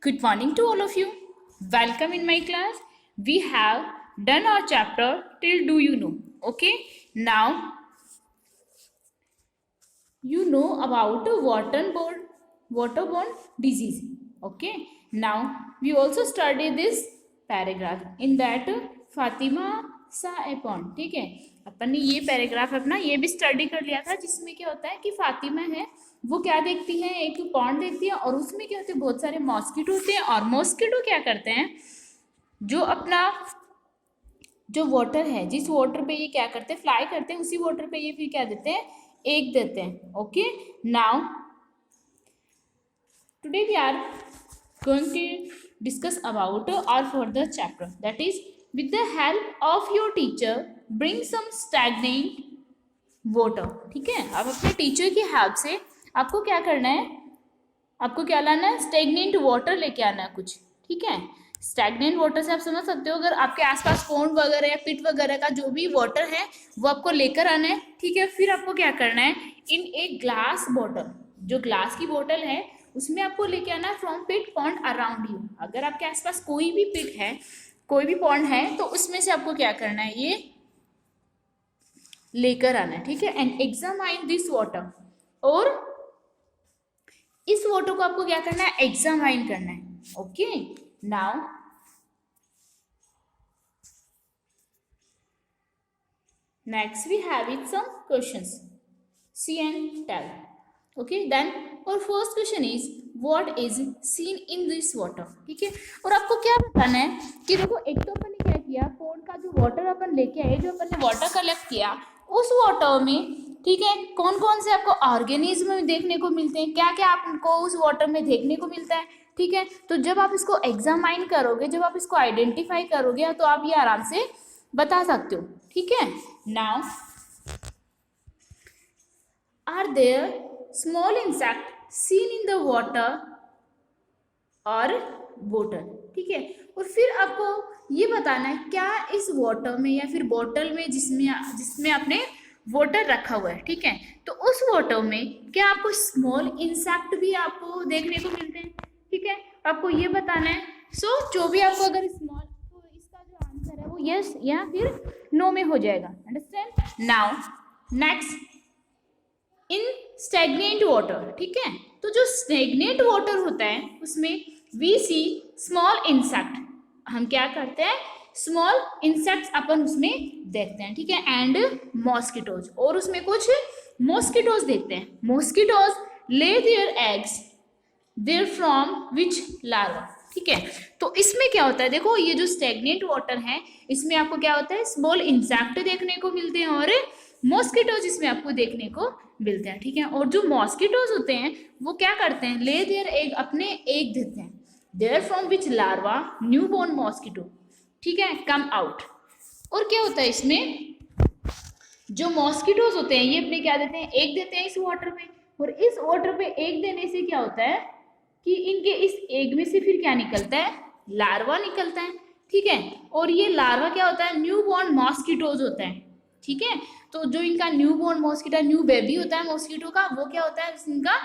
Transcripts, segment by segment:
Good morning to all of you. Welcome in my class. We have done our chapter till do you know. Okay. Now you know about waterborne disease. Okay. Now we also study this paragraph. In that Fatima सा ए pond. ठीक है, अपन ने ये paragraph अपना ये भी study कर लिया था, जिसमें क्या होता है कि फातिमा है वो क्या देखती है, एक पॉन्ड देखती है और उसमें क्या होते हैं, बहुत सारे मॉस्किटो होते हैं. और मॉस्किटो क्या करते हैं, जो अपना जो वाटर है, जिस वाटर पे ये क्या करते हैं, फ्लाई करते हैं, उसी वाटर पे ये फिर क्या देते हैं, एग देते हैं. Okay. Now today we are going to discuss about our further chapter, that is with the help of your teacher bring some stagnant water. ठीक है, अब अपने टीचर की हेल्प से आपको क्या करना है, आपको क्या लाना है, स्टैग्नेंट वाटर लेके आना है कुछ. ठीक है, स्टैग्नेंट वाटर से आप समझ सकते हो, अगर आपके आसपास पॉन्ड वगैरह या पिट वगैरह का जो भी वाटर है वो आपको लेकर आना है. ठीक है, फिर आपको क्या करना है, इन एक ग्लास बॉटल, जो ग्लास की बोतल है उसमें आपको लेके आना है from pit pond around you. अगर आपके आसपास कोई भी पिट है, कोई भी पॉन्ड है, तो उसमें से आपको क्या करना है, ये लेकर आना है. ठीक है, एंड एग्जामाइन दिस वाटर, और इस वाटर को आपको क्या करना है, एग्जामाइन करना है. Okay. Now next we have it some questions, see and tell. Okay. Then our first question is what is seen in this water. ठीक है, और आपको क्या बताना है कि देखो, एक तो अपन ने क्या किया, पॉन्ड का जो वाटर अपन लेके आए, जो अपन ने वाटर कलेक्ट किया, उस वाटर में ठीक है कौन कौन से आपको ऑर्गेनिज्म देखने को मिलते हैं, क्या क्या आपको उस वाटर में देखने को मिलता है. ठीक है, तो जब आप इसको एग्जामाइन करोगे, जब आप इसको आइडेंटिफाई करोगे, तो आप ये आराम से बता सकते हो. ठीक है. Now are there small insect seen in the water और बोतल. ठीक है, और फिर आपको ये बताना है क्या इस वाटर में या फिर बोतल में जिसमें आपने वाटर रखा हुआ है. ठीक है, तो उस वाटर में क्या आपको स्मॉल इंसेक्ट भी आपको देखने को मिलते हैं. ठीक है, आपको ये बताना है. सो जो भी आपको अगर स्मॉल, तो इसका जो आंसर है वो यस या फिर नो में हो जाएगा. Understand. Now next in stagnant water. ठीक है, तो जो स्टैग्नेंट वाटर होता है उसमें वी सी स्मॉल इंसेक्ट, हम क्या करते हैं, स्मॉल इंसेक्ट्स अपन उसमें देखते हैं. ठीक है, एंड मॉस्किटोज, और उसमें कुछ मॉस्किटोज देखते हैं. Mosquitoes lay their eggs there from which larva. ठीक है, तो इसमें क्या होता है, देखो ये जो स्टैग्नेंट वाटर है इसमें आपको क्या होता है, स्मॉल इंसेक्ट देखने को मिलते हैं और मॉस्किटोज इसमें आपको देखने को मिलते हैं. ठीक है, और जो मॉस्किटोज होते हैं वो क्या करते हैं, ले देयर एग, अपने एग देते हैं, there from which larva new born mosquito. ठीक है, कम आउट. और क्या होता है इसमें, जो मॉस्किटोज होते हैं ये अपने क्या देते हैं, एग देते हैं इस वाटर में, और इस वाटर पे एग देने से क्या होता है कि इनके इस एग में से फिर क्या निकलता है, लार्वा निकलता है. ठीक है, और ये लार्वा क्या होता है, न्यू बोर्न मॉस्किटोज होता है. ठीक है, तो जो इनका new born mosquito, new baby होता है मॉस्किटो का, वो क्या होता है, इनका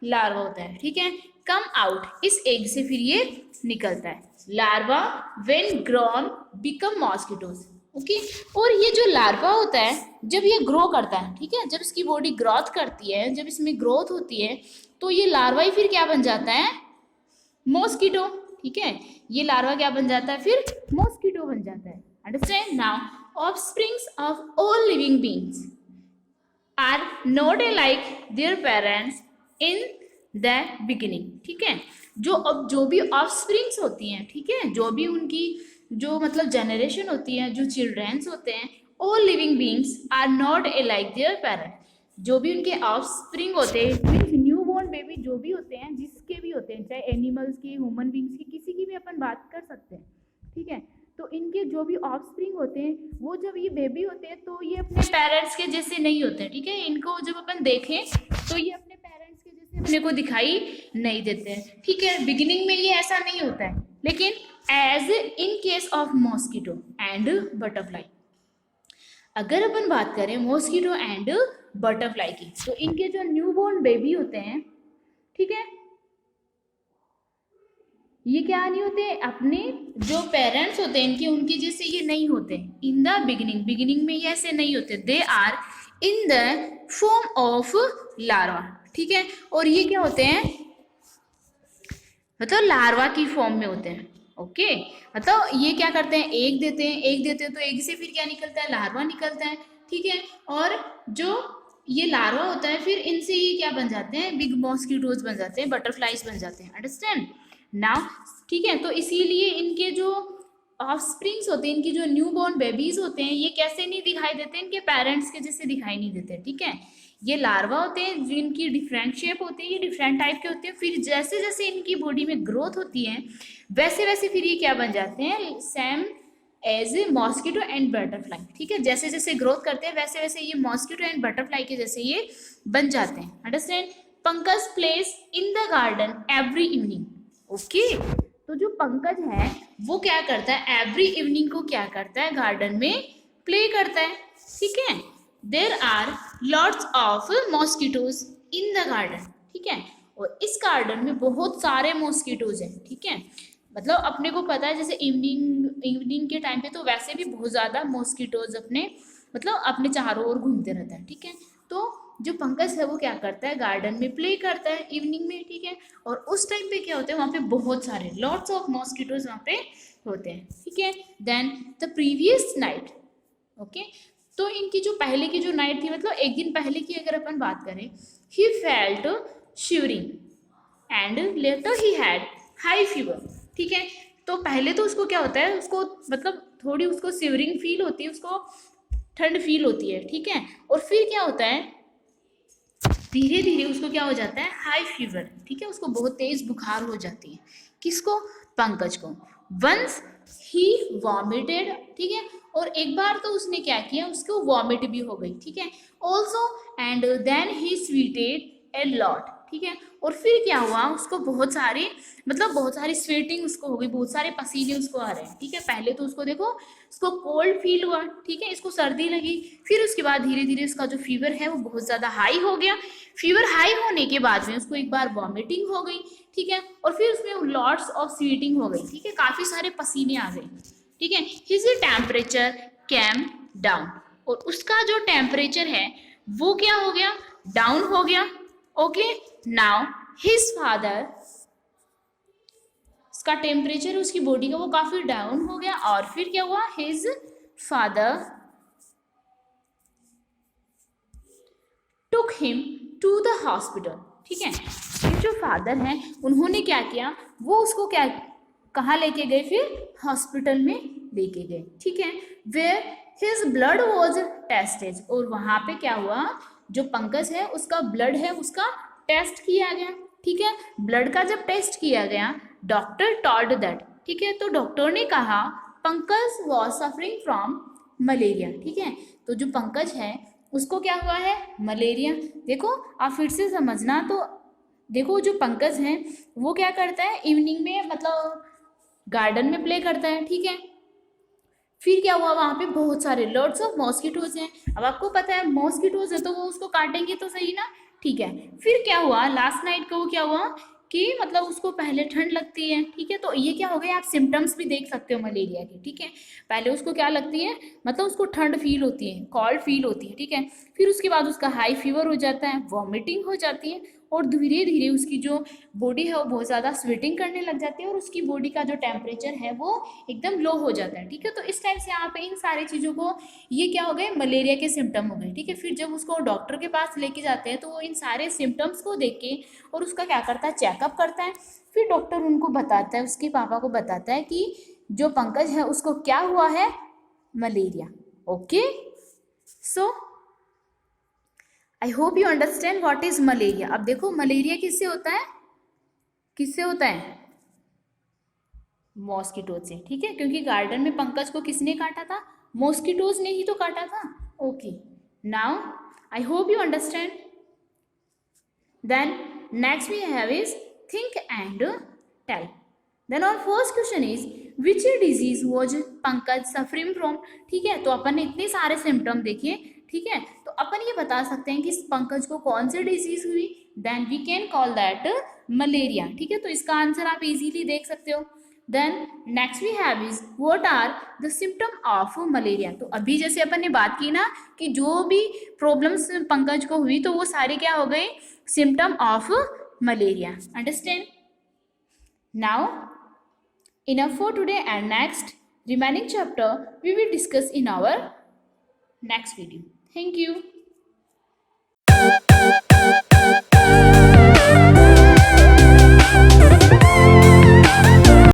लार्वा होता है. ठीक है, कम आउट, इस एग से फिर ये निकलता है. Larva when grown become mosquitoes. Okay, और ये जो लार्वा होता है जब ये ग्रो करता है, ठीक है, जब इसकी बॉडी ग्रोथ करती है, जब इसमें ग्रोथ होती है, तो ये लार्वा ही फिर क्या बन जाता है, मॉस्किटो. ठीक है, ये लार्वा क्या बन जाता है, फिर मॉस्किटो बन जाता है. Understand. Now offsprings of all living beings are not alike their parents in the beginning. ठीक है, जो भी ऑफस्प्रिंग्स होती हैं, ठीक है, जो भी उनकी जो मतलब जनरेशन होती है, जो चिल्ड्रंस होते हैं, all living beings are not alike their parents. जो भी उनके ऑफस्प्रिंग होते हैं, मीन्स न्यू बोर्न बेबी जो भी होते हैं, जिसके भी होते हैं, चाहे एनिमल्स की, ह्यूमन बींग्स की, किसी की भी अपन बात कर सकते हैं. ठीक है, तो इनके जो भी ऑफस्प्रिंग होते हैं, वो जब ये बेबी होते हैं तो ये अपने पेरेंट्स के जैसे नहीं होते हैं. ठीक है, इनको जब अपन देखें तो ये अपने पेरेंट्स के जैसे अपने को दिखाई नहीं देते हैं. ठीक है, बिगिनिंग में ये ऐसा नहीं होता है, लेकिन as in case of mosquito and butterfly, अगर अपन बात करें मॉस्किटो एंड बटरफ्लाई की, तो इनके जो न्यूबॉर्न बेबी होते हैं, ठीक है, ये क्या नहीं होते, अपने जो पेरेंट्स होते हैं इनके, उनके जैसे ये नहीं होते। इन द बिगिनिंग, बिगिनिंग में ये ऐसे नहीं होते। They are in the form of larva, ठीक है। और ये क्या होते हैं, मतलब लार्वा की फॉर्म में होते हैं। ओके, मतलब ये क्या करते हैं, एग देते हैं, एग देते हैं तो एग से फिर क्या निकलता है, लार्वा निकलता है, ठीक है। और जो ये लार्वा होता है फिर इनसे ये क्या बन जाते हैं, बिग मॉस्किटोज बन जाते हैं, बटरफ्लाइज बन जाते हैं। अंडरस्टैंड नाउ, ठीक है। तो इसीलिए इनके जो ऑफस्प्रिंग्स होते हैं, इनकी जो न्यू बॉर्न बेबीज होते हैं, ये कैसे नहीं दिखाई देते, इनके पेरेंट्स के जैसे दिखाई नहीं देते, ठीक है। ये लार्वा होते हैं जिनकी डिफरेंट शेप होती है, ये डिफरेंट टाइप के होते हैं। फिर जैसे जैसे इनकी बॉडी में ग्रोथ होती है वैसे वैसे फिर ये क्या बन जाते हैं, same as a mosquito and butterfly, ठीक है। जैसे जैसे ग्रोथ करते हैं वैसे वैसे ये मॉस्किटो एंड बटरफ्लाई के जैसे ये बन जाते हैं। Understand. Pankaj place in the garden every evening. Okay, तो जो पंकज है वो क्या करता है, एवरी इवनिंग को क्या करता है, गार्डन में प्ले करता है, ठीक है। There are lots of mosquitoes in the garden, ठीक है। और इस गार्डन में बहुत सारे मॉस्किटोज हैं, ठीक है। मतलब अपने को पता है जैसे इवनिंग के टाइम पे तो वैसे भी बहुत ज़्यादा मॉस्किटोज अपने मतलब अपने चारों ओर घूमते रहता है, ठीक है। तो जो पंकज है वो क्या करता है, गार्डन में प्ले करता है इवनिंग में, ठीक है। और उस टाइम पे क्या होता है, वहाँ पे बहुत सारे लॉट्स ऑफ मॉस्किटोज वहाँ पे होते हैं, ठीक है। Then the previous night, okay, तो इनकी जो पहले की जो नाइट थी, मतलब एक दिन पहले की अगर अपन बात करें, he felt shivering and later he had high fever, ठीक है। तो पहले तो उसको क्या होता है, उसको मतलब थोड़ी उसको शिवरिंग फील होती है, उसको ठंड फील होती है, ठीक है। और फिर क्या होता है, धीरे धीरे उसको क्या हो जाता है, हाई फीवर, ठीक है। उसको बहुत तेज बुखार हो जाती है, किसको, पंकज को। वंस ही वॉमिटेड, ठीक है। और एक बार तो उसने क्या किया, उसको वॉमिट भी हो गई, ठीक है। Also and then he sweated a lot, ठीक है। और फिर क्या हुआ, उसको बहुत सारी मतलब बहुत सारी स्वेटिंग उसको हो गई, बहुत सारे पसीने उसको आ रहे हैं, ठीक है। पहले तो उसको देखो, उसको कोल्ड फील हुआ, ठीक है, इसको सर्दी लगी। फिर उसके बाद धीरे धीरे उसका जो फीवर है वो बहुत ज़्यादा हाई हो गया। फीवर हाई होने के बाद में उसको एक बार वॉमिटिंग हो गई, ठीक है। और फिर उसमें लॉट्स ऑफ स्वीटिंग हो गई, ठीक है, काफ़ी सारे पसीने आ गए, ठीक है। हिज टेम्परेचर कैम डाउन, और उसका जो टेम्परेचर है वो क्या हो गया, डाउन हो गया। ओके, नाउ हिज फादर, उसका टेम्परेचर उसकी बॉडी का वो काफी डाउन हो गया। और फिर क्या हुआ, his father took him to the hospital, ठीक है। जो फादर हैं उन्होंने क्या किया, वो उसको क्या कहाँ लेके गए, फिर हॉस्पिटल में लेके गए, ठीक है। Where his blood was tested, और वहाँ पे क्या हुआ, जो पंकज है उसका ब्लड है उसका टेस्ट किया गया, ठीक है। ब्लड का जब टेस्ट किया गया, डॉक्टर टॉल्ड दैट, ठीक है, तो डॉक्टर ने कहा Pankaj was suffering from malaria, ठीक है। तो जो पंकज है उसको क्या हुआ है, मलेरिया। देखो आप फिर से समझना, तो देखो जो पंकज है वो क्या करता है, इवनिंग में मतलब गार्डन में प्ले करता है, ठीक है। फिर क्या हुआ, वहाँ पे बहुत सारे लॉट्स ऑफ मॉस्किटोज हैं। अब आपको पता है मॉस्किटोज है तो वो उसको काटेंगे तो सही ना, ठीक है। फिर क्या हुआ, लास्ट नाइट को क्या हुआ कि मतलब उसको पहले ठंड लगती है, ठीक है। तो ये क्या हो गया, आप सिम्टम्स भी देख सकते हो मलेरिया के, ठीक है। पहले उसको क्या लगती है, मतलब उसको ठंड फील होती है, कॉल्ड फील होती है, ठीक है। फिर उसके बाद उसका हाई फीवर हो जाता है, वॉमिटिंग हो जाती है, और धीरे धीरे उसकी जो बॉडी है वो बहुत ज़्यादा स्वेटिंग करने लग जाती है, और उसकी बॉडी का जो टेम्परेचर है वो एकदम लो हो जाता है, ठीक है। तो इस टाइप से यहाँ पे इन सारी चीज़ों को, ये क्या हो गए, मलेरिया के सिम्टम हो गए, ठीक है। फिर जब उसको डॉक्टर के पास लेके जाते हैं तो वो इन सारे सिम्टम्स को देख के और उसका क्या करता है, चेकअप करता है। फिर डॉक्टर उनको बताता है, उसके पापा को बताता है कि जो पंकज है उसको क्या हुआ है, malaria. Okay, so I hope you understand what is malaria. अब देखो मलेरिया किससे होता है, किससे होता है, मॉस्किटोज से, ठीक है। क्योंकि गार्डन में पंकज को किसने काटा था, मॉस्किटोज ने ही तो काटा था। Okay, now I hope you understand. Then next we have is think and tell. Then our first question is which disease was Pankaj suffering from, ठीक है। तो अपन ने इतने सारे सिम्टम देखे, ठीक है। तो अपन ये बता सकते हैं कि पंकज को कौन सी डिजीज हुई, then we can call that malaria. ठीक है, तो इसका आंसर आप इजीली देख सकते हो। Then next we have is what are the symptom of malaria. तो अभी जैसे अपन ने बात की ना कि जो भी प्रॉब्लम्स पंकज को हुई तो वो सारे क्या हो गए, symptom of malaria. Understand? Now enough for today, and next remaining chapter we will discuss in our next video. Thank you.